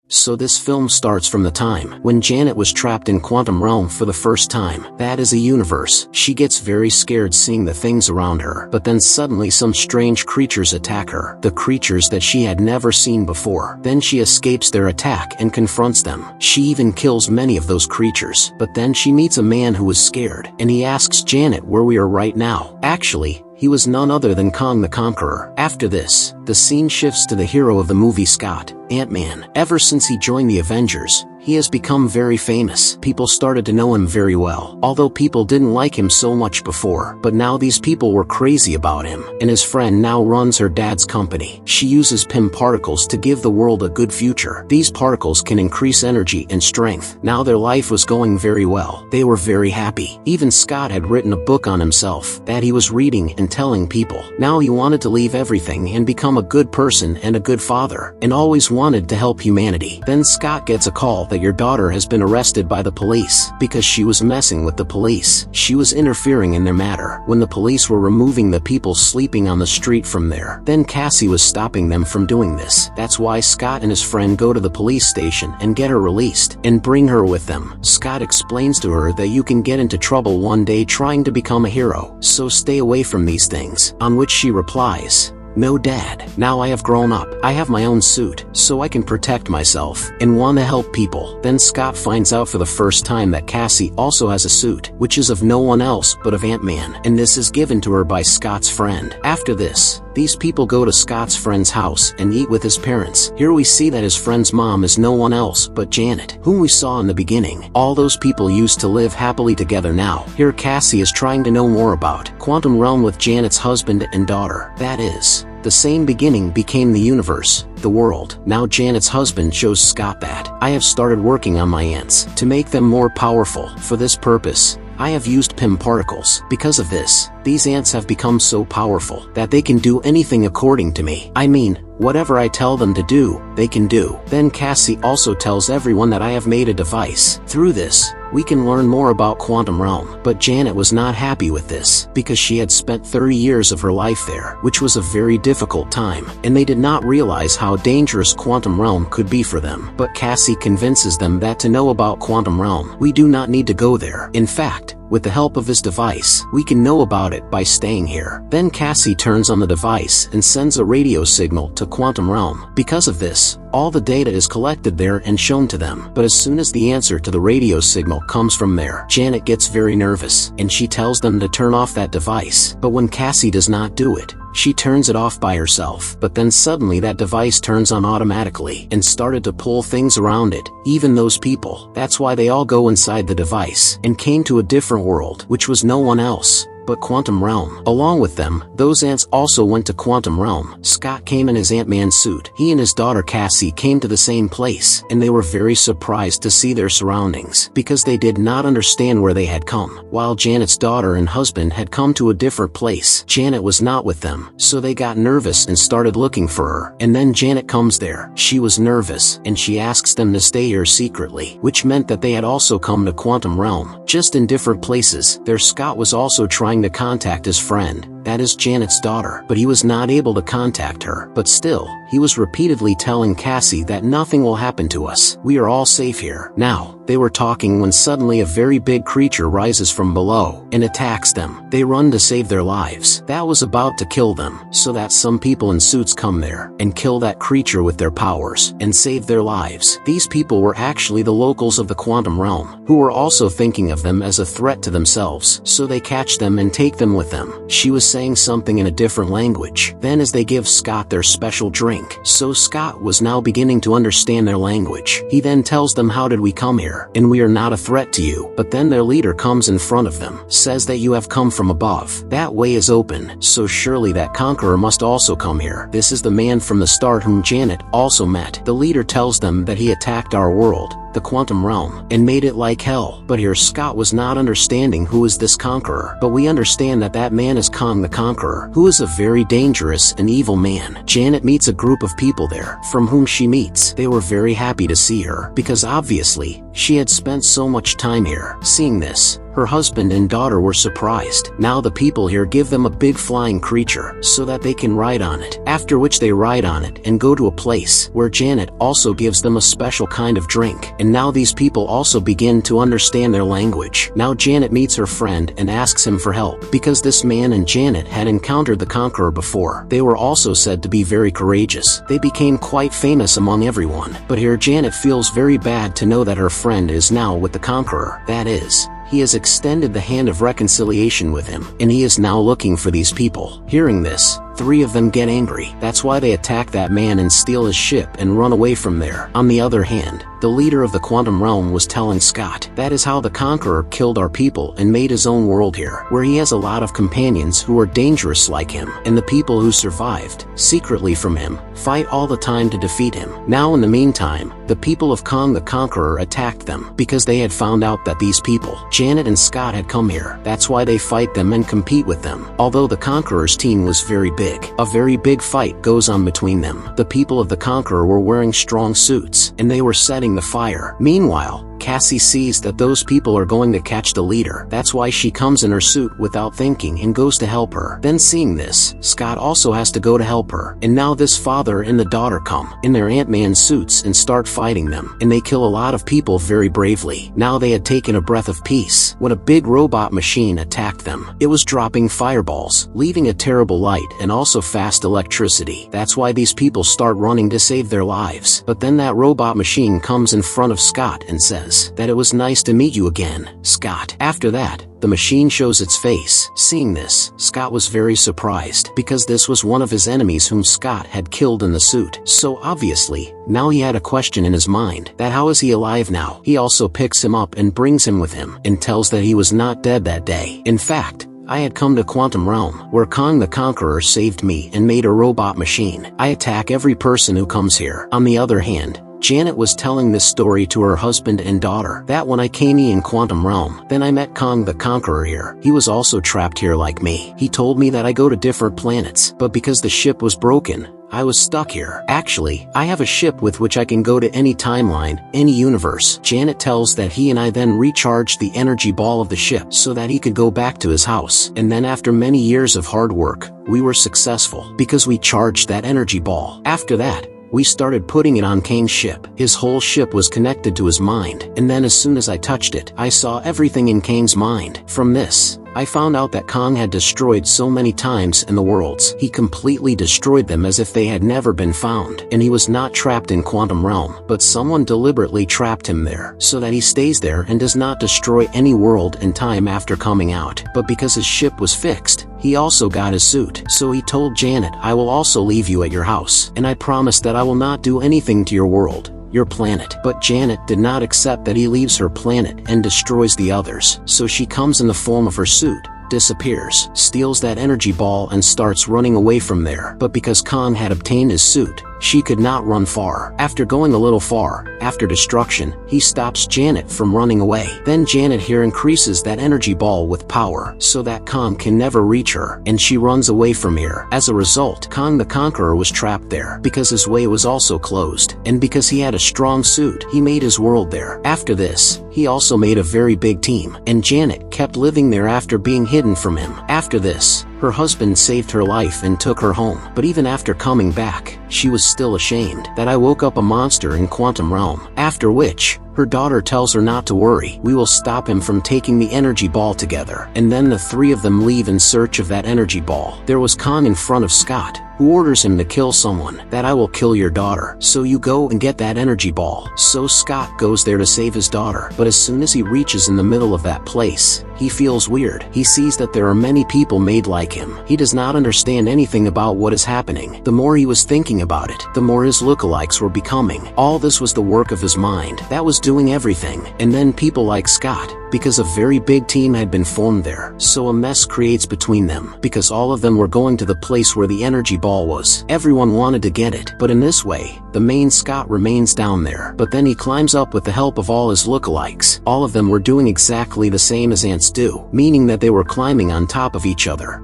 So this film starts from the time when Janet was trapped in Quantum Realm for the first time. That is a universe. She gets very scared seeing the things around her, but then suddenly some strange creatures attack her. The creatures that she had never seen before. Then she escapes their attack and confronts them. She even kills many of those creatures. But then she meets a man who is scared, and he asks Janet where we are right now. Actually, he was none other than Kong the Conqueror. After this, the scene shifts to the hero of the movie, Scott, Ant-Man. Ever since he joined the Avengers, he has become very famous. People started to know him very well, although people didn't like him so much before. But now these people were crazy about him, and his friend now runs her dad's company. She uses PIM particles to give the world a good future. These particles can increase energy and strength. Now their life was going very well. They were very happy. Even Scott had written a book on himself that he was reading and telling people. Now he wanted to leave everything and become a good person and a good father, and always wanted to help humanity. Then Scott gets a call that your daughter has been arrested by the police because she was messing with the police. She was interfering in their matter when the police were removing the people sleeping on the street from there. Then Cassie was stopping them from doing this. That's why Scott and his friend go to the police station and get her released and bring her with them. Scott explains to her that you can get into trouble one day trying to become a hero, so stay away from these things. On which she replies, "No, Dad. Now I have grown up. I have my own suit, so I can protect myself and want to help people." Then Scott finds out for the first time that Cassie also has a suit, which is of no one else but of Ant-Man, and this is given to her by Scott's friend. After this, these people go to Scott's friend's house and eat with his parents. Here we see that his friend's mom is no one else but Janet, whom we saw in the beginning. All those people used to live happily together now. Here Cassie is trying to know more about Quantum Realm with Janet's husband and daughter. That is, the same beginning became the universe, the world. Now Janet's husband shows Scott that I have started working on my ants to make them more powerful. For this purpose, I have used PIM particles. Because of this, these ants have become so powerful that they can do anything according to me. I mean, whatever I tell them to do, they can do. Then Cassie also tells everyone that I have made a device. Through this, we can learn more about Quantum Realm. But Janet was not happy with this, because she had spent 30 years of her life there, which was a very difficult time, and they did not realize how dangerous Quantum Realm could be for them. But Cassie convinces them that to know about Quantum Realm, we do not need to go there. In fact, with the help of this device, we can know about it by staying here. Then Cassie turns on the device and sends a radio signal to Quantum Realm. Because of this, all the data is collected there and shown to them. But as soon as the answer to the radio signal comes from there, Janet gets very nervous, and she tells them to turn off that device. But when Cassie does not do it, she turns it off by herself. But then suddenly that device turns on automatically and started to pull things around it, even those people. That's why they all go inside the device and came to a different world, which was no one else but Quantum Realm. Along with them, those ants also went to Quantum Realm. Scott came in his Ant-Man suit. He and his daughter Cassie came to the same place, and they were very surprised to see their surroundings, because they did not understand where they had come. While Janet's daughter and husband had come to a different place, Janet was not with them, so they got nervous and started looking for her. And then Janet comes there. She was nervous, and she asks them to stay here secretly, which meant that they had also come to Quantum Realm, just in different places. There Scott was also trying to contact his friend, that is Janet's daughter, but he was not able to contact her. But still, he was repeatedly telling Cassie that nothing will happen to us. We are all safe here. Now, they were talking when suddenly a very big creature rises from below and attacks them. They run to save their lives. That was about to kill them, so that some people in suits come there and kill that creature with their powers and save their lives. These people were actually the locals of the Quantum Realm, who were also thinking of them as a threat to themselves, so they catch them and take them with them. She was saying something in a different language. Then as they give Scott their special drink, so Scott was now beginning to understand their language. He then tells them, how did we come here? And we are not a threat to you. But then their leader comes in front of them, says that you have come from above. That way is open, so surely that conqueror must also come here. This is the man from the start whom Janet also met. The leader tells them that he attacked our world, the Quantum Realm, and made it like hell. But here Scott was not understanding who is this conqueror. But we understand that that man is Kong the Conqueror, who is a very dangerous and evil man. Janet meets a group of people there, from whom she meets. They were very happy to see her, because obviously, she had spent so much time here. Seeing this, Her husband and daughter were surprised. Now the people here give them a big flying creature so that they can ride on it, after which they ride on it and go to a place where Janet also gives them a special kind of drink. And now these people also begin to understand their language. Now Janet meets her friend and asks him for help, because this man and Janet had encountered the Conqueror before. They were also said to be very courageous. They became quite famous among everyone. But here Janet feels very bad to know that her friend is now with the Conqueror. That is, he has extended the hand of reconciliation with him, and he is now looking for these people. Hearing this, 3 of them get angry. That's why they attack that man and steal his ship and run away from there. On the other hand, the leader of the Quantum Realm was telling Scott, that is how the Conqueror killed our people and made his own world here, where he has a lot of companions who are dangerous like him, and the people who survived, secretly from him, fight all the time to defeat him. Now in the meantime, the people of Kong the Conqueror attacked them, because they had found out that these people, Janet and Scott, had come here. That's why they fight them and compete with them. Although the Conqueror's team was very big, a very big fight goes on between them. The people of the Conqueror were wearing strong suits, and they were setting the fire. Meanwhile, Cassie sees that those people are going to catch the leader. That's why she comes in her suit without thinking and goes to help her. Then seeing this, Scott also has to go to help her. And now this father and the daughter come in their Ant-Man suits and start fighting them. And they kill a lot of people very bravely. Now they had taken a breath of peace when a big robot machine attacked them. It was dropping fireballs, leaving a terrible light and also fast electricity. That's why these people start running to save their lives. But then that robot machine comes in front of Scott and says that it was nice to meet you again, Scott. After that, the machine shows its face. Seeing this, Scott was very surprised, because this was one of his enemies whom Scott had killed in the suit. So obviously, now he had a question in his mind, that how is he alive now? He also picks him up and brings him with him, and tells that he was not dead that day. In fact, I had come to Quantum Realm, where Kong the Conqueror saved me and made a robot machine. I attack every person who comes here. On the other hand, Janet was telling this story to her husband and daughter, that when I came in Quantum Realm, then I met Kong the Conqueror here. He was also trapped here like me. He told me that I go to different planets, but because the ship was broken, I was stuck here. Actually, I have a ship with which I can go to any timeline, any universe. Janet tells that he and I then recharged the energy ball of the ship so that he could go back to his house. And then after many years of hard work, we were successful because we charged that energy ball. After that, we started putting it on Kang's ship. His whole ship was connected to his mind, and then as soon as I touched it, I saw everything in Kang's mind. From this, I found out that Kong had destroyed so many times in the worlds. He completely destroyed them as if they had never been found. And he was not trapped in Quantum Realm, but someone deliberately trapped him there, so that he stays there and does not destroy any world and time after coming out. But because his ship was fixed, he also got his suit. So he told Janet, I will also leave you at your house, and I promise that I will not do anything to your world, your planet. But Janet did not accept that he leaves her planet and destroys the others. So she comes in the form of her suit, disappears, steals that energy ball and starts running away from there. But because Kong had obtained his suit, she could not run far. After going a little far, after destruction, he stops Janet from running away. Then Janet here increases that energy ball with power so that Kong can never reach her, and she runs away from here. As a result, Kong the Conqueror was trapped there because his way was also closed, and because he had a strong suit, he made his world there. After this, he also made a very big team, and Janet kept living there after being hidden from him. After this, her husband saved her life and took her home. But even after coming back, she was still ashamed that I woke up a monster in Quantum Realm. After which, her daughter tells her not to worry, we will stop him from taking the energy ball together. And then the 3 of them leave in search of that energy ball. There was Kong in front of Scott, who orders him to kill someone, that I will kill your daughter, so you go and get that energy ball. So Scott goes there to save his daughter, but as soon as he reaches in the middle of that place, he feels weird. He sees that there are many people made like him. He does not understand anything about what is happening. The more he was thinking about it, the more his lookalikes were becoming. All this was the work of his mind that was doing everything. And then people like Scott, because a very big team had been formed there, so a mess creates between them, because all of them were going to the place where the energy ball was. Everyone wanted to get it, but in this way, the main Scott remains down there. But then he climbs up with the help of all his lookalikes. All of them were doing exactly the same as ants do, meaning that they were climbing on top of each other.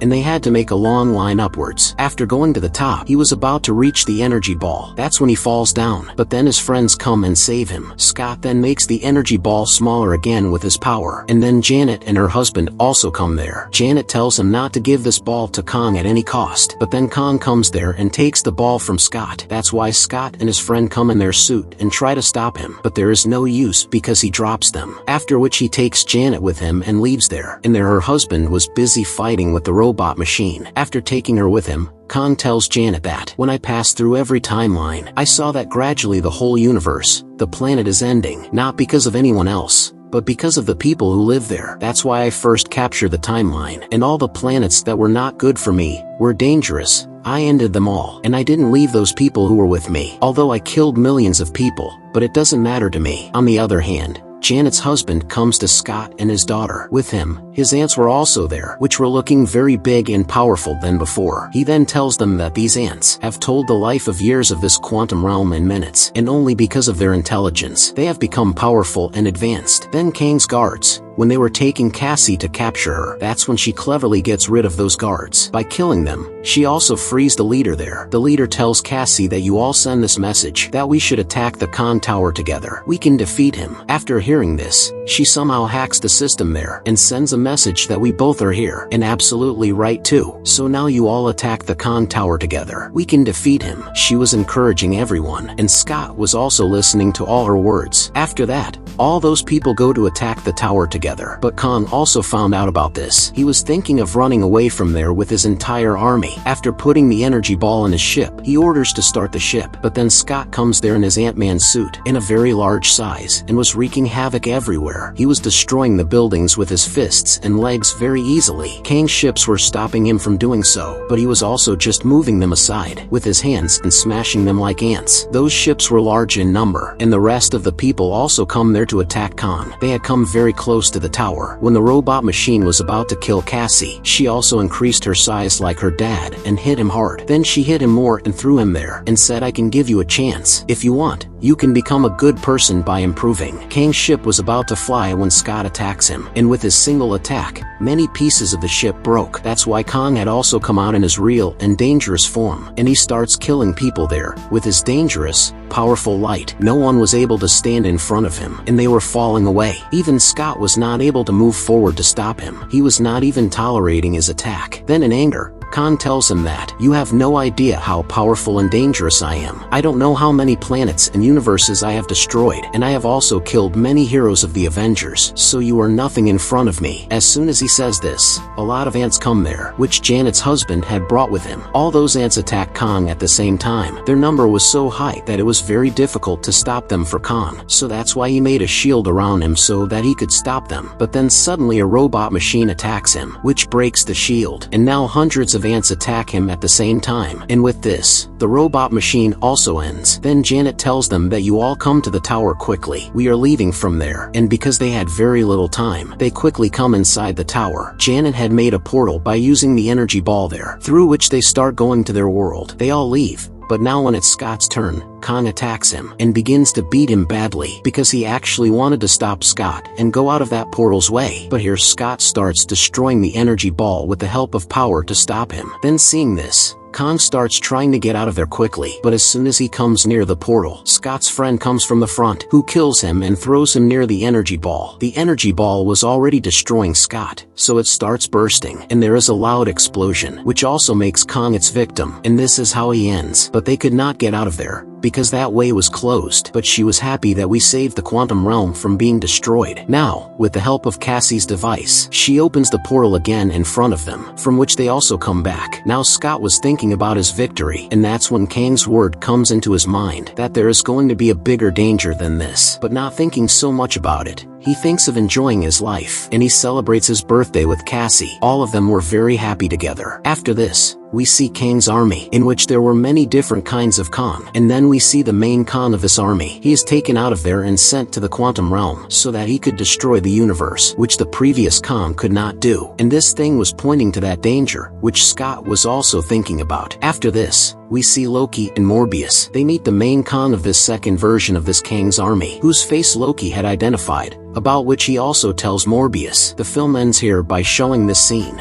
and they had to make a long line upwards. After going to the top, he was about to reach the energy ball. That's when he falls down, but then his friends come and save him. Scott then makes the energy ball smaller again with his power, and then Janet and her husband also come there. Janet tells him not to give this ball to Kong at any cost, but then Kong comes there and takes the ball from Scott. That's why Scott and his friend come in their suit and try to stop him, but there is no use because he drops them. After which he takes Janet with him and leaves there, and there her husband was busy fighting with the robot machine. After taking her with him, Kong tells Janet that, when I passed through every timeline, I saw that gradually the whole universe, the planet is ending, not because of anyone else, but because of the people who live there. That's why I first captured the timeline, and all the planets that were not good for me, were dangerous. I ended them all, and I didn't leave those people who were with me, although I killed millions of people, but it doesn't matter to me. On the other hand, Janet's husband comes to Scott and his daughter. With him, his aunts were also there, which were looking very big and powerful than before. He then tells them that these aunts have told the life of years of this quantum realm in minutes, and only because of their intelligence, they have become powerful and advanced. Then Kang's guards, when they were taking Cassie to capture her, that's when she cleverly gets rid of those guards. By killing them, she also frees the leader there. The leader tells Cassie that you all send this message, that we should attack the Khan Tower together. We can defeat him. After hearing this, she somehow hacks the system there, and sends a message that we both are here, and absolutely right too. So now you all attack the Khan Tower together. We can defeat him. She was encouraging everyone, and Scott was also listening to all her words. After that, all those people go to attack the tower together. But Kong also found out about this. He was thinking of running away from there with his entire army. After putting the energy ball in his ship, he orders to start the ship. But then Scott comes there in his Ant-Man suit, in a very large size, and was wreaking havoc everywhere. He was destroying the buildings with his fists and legs very easily. Kang's ships were stopping him from doing so, but he was also just moving them aside with his hands and smashing them like ants. Those ships were large in number, and the rest of the people also come there to attack Kong. They had come very close to the tower. When the robot machine was about to kill Cassie, she also increased her size like her dad and hit him hard. Then she hit him more and threw him there, and said, I can give you a chance. If you want, you can become a good person by improving. Kang's ship was about to fly when Scott attacks him, and with his single attack, many pieces of the ship broke. That's why Kong had also come out in his real and dangerous form, and he starts killing people there with his dangerous, powerful light. No one was able to stand in front of him, and they were falling away. Even Scott was not able to move forward to stop him. He was not even tolerating his attack. Then in anger, Khan tells him that, you have no idea how powerful and dangerous I am. I don't know how many planets and universes I have destroyed, and I have also killed many heroes of the Avengers, so you are nothing in front of me. As soon as he says this, a lot of ants come there, which Janet's husband had brought with him. All those ants attack Kong at the same time. Their number was so high that it was very difficult to stop them for Kong, so that's why he made a shield around him so that he could stop them. But then suddenly a robot machine attacks him, which breaks the shield, and now hundreds of ants attack him at the same time. And with this, the robot machine also ends. Then Janet tells them that you all come to the tower quickly. We are leaving from there. And because they had very little time, they quickly come inside the tower. Janet had made a portal by using the energy ball there, through which they start going to their world. They all leave. But now when it's Scott's turn, Kong attacks him and begins to beat him badly because he actually wanted to stop Scott and go out of that portal's way. But here Scott starts destroying the energy ball with the help of power to stop him. Then seeing this, Kong starts trying to get out of there quickly, but as soon as he comes near the portal, Scott's friend comes from the front, who kills him and throws him near the energy ball. The energy ball was already destroying Scott, so it starts bursting, and there is a loud explosion, which also makes Kong its victim, and this is how he ends. But they could not get out of there, because that way was closed. But she was happy that we saved the quantum realm from being destroyed. Now, with the help of Cassie's device, she opens the portal again in front of them, from which they also come back. Now Scott was thinking about his victory, and that's when Kang's word comes into his mind, that there is going to be a bigger danger than this. But not thinking so much about it, he thinks of enjoying his life, and he celebrates his birthday with Cassie. All of them were very happy together. After this, we see Kang's army, in which there were many different kinds of Kong, and then we see the main Kong of this army. He is taken out of there and sent to the quantum realm, so that he could destroy the universe, which the previous Kong could not do. And this thing was pointing to that danger, which Scott was also thinking about. After this, we see Loki and Morbius. They meet the main Kong of this second version of this Kang's army, whose face Loki had identified, about which he also tells Morbius. The film ends here by showing this scene.